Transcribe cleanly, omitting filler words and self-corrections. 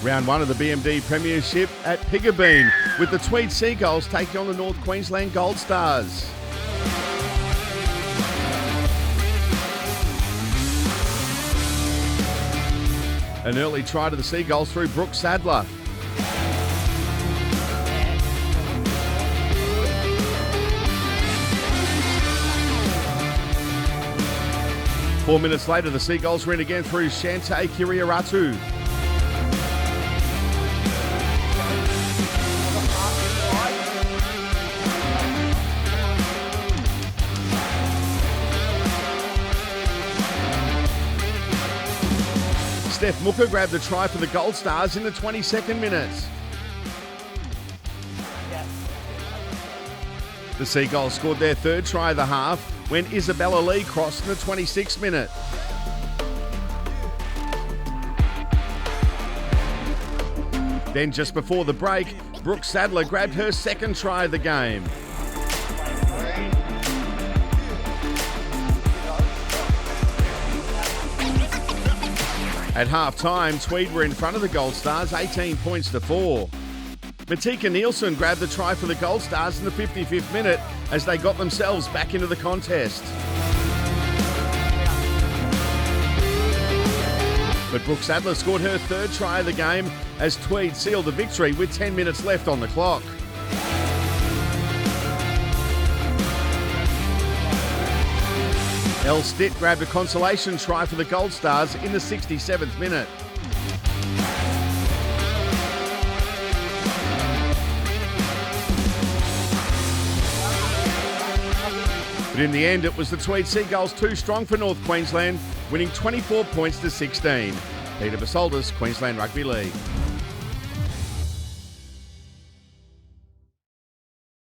Round one of the BMD Premiership at Pigabeen, with the Tweed Seagulls taking on the North Queensland Gold Stars. An early try to the Seagulls through Brooke Sadler. Four minutes later, the Seagulls were in again through Shante Kiriaratu. Steph Mooker grabbed the try for the Gold Stars in the 22nd minute. The Seagulls scored their third try of the half when Isabella Lee crossed in the 26th minute. Then just before the break, Brooke Sadler grabbed her second try of the game. At half-time, Tweed were in front of the Gold Stars, 18 points to 4. Matika Nielsen grabbed the try for the Gold Stars in the 55th minute as they got themselves back into the contest. But Brooke Sadler scored her third try of the game as Tweed sealed the victory with 10 minutes left on the clock. Elle Stitt grabbed a consolation try for the Gold Stars in the 67th minute. But in the end, it was the Tweed Seagulls too strong for North Queensland, winning 24 points to 16. Peter Basoldis, Queensland Rugby League.